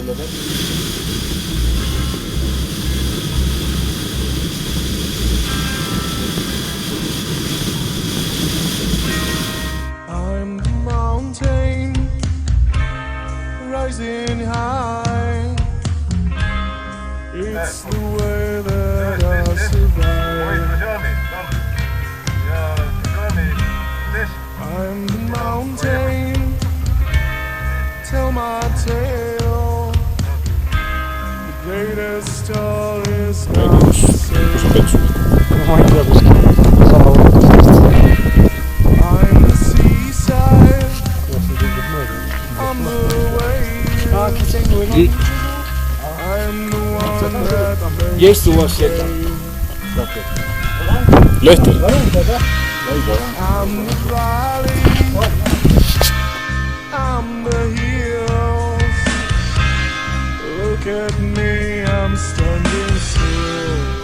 söyledin. I'm the mountain rising high. It's the way that I survive. I'm the mountain, tell my tale. The greatest, tallest mountain. I'm the seaside, I'm the wave. I'm the one that Gdzieś tu właśnie tam. Löhti. I'm the valley, I'm the hills. Look at me, I'm standing still.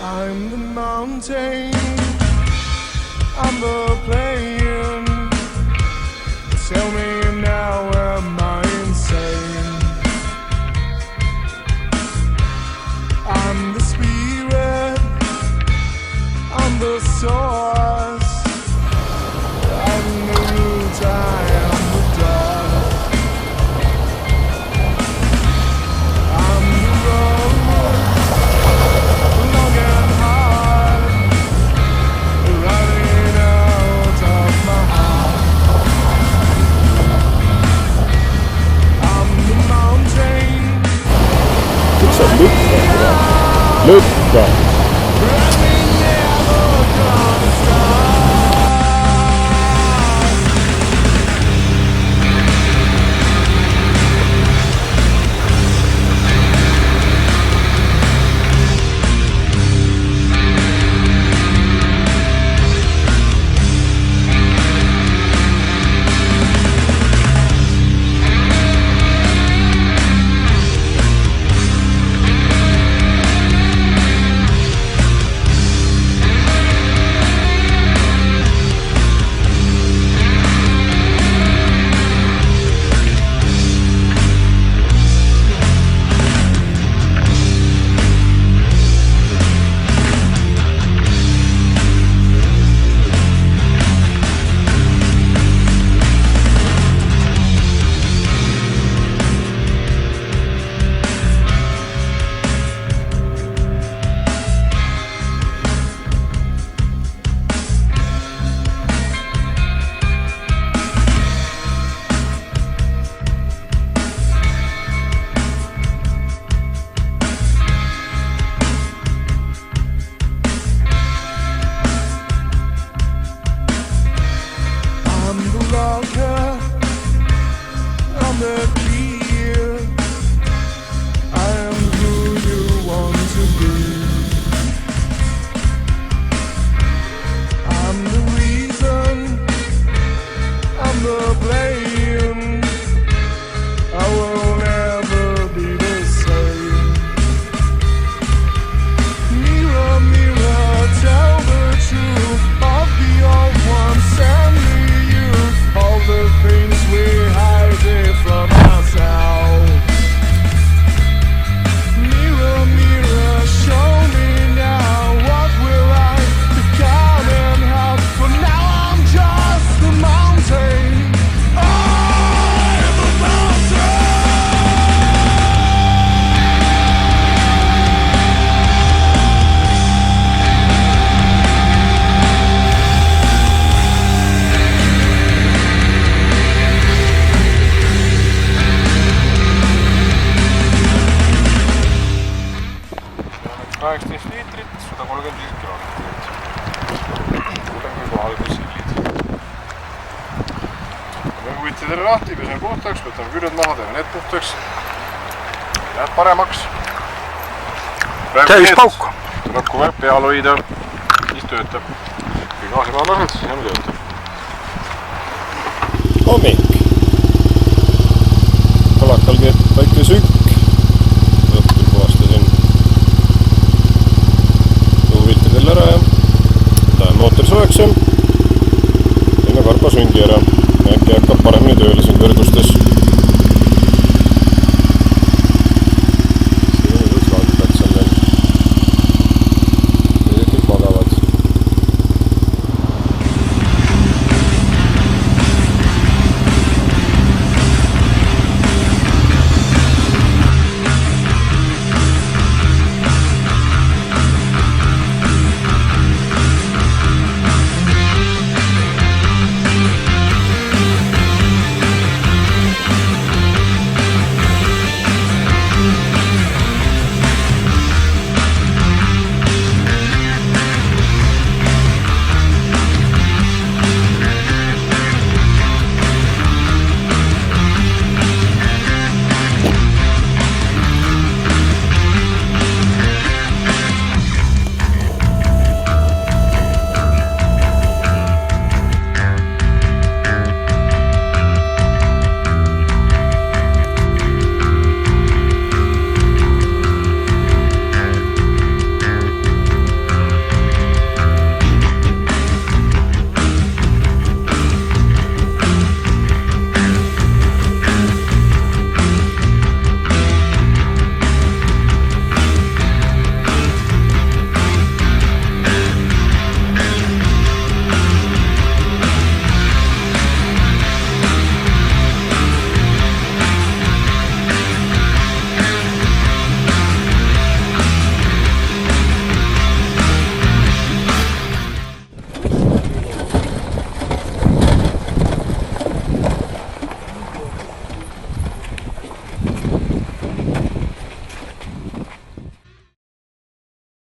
I'm the mountain, I'm the plain. Tell me now, am I insane? I'm the spirit, I'm the source. I'm the root, I am the dawn. I'm the road, long and hard, running out of my heart. I'm the mountain, Lukka. running never gonna stop. 18 liitrit, 135 kilomeetrit. Kuuleme kui kohal kui sillid. Võime kuitidele lahti, pesen puhtaks, võtame küljed maha, teeme need puhtaks. Läheb paremaks. Täis pauku. Tuleb kogu aeg peal hoida, siis töötab. Kui gaasi maha lased, siis enam töötab. Hommik. Kalakal käib väike sükk.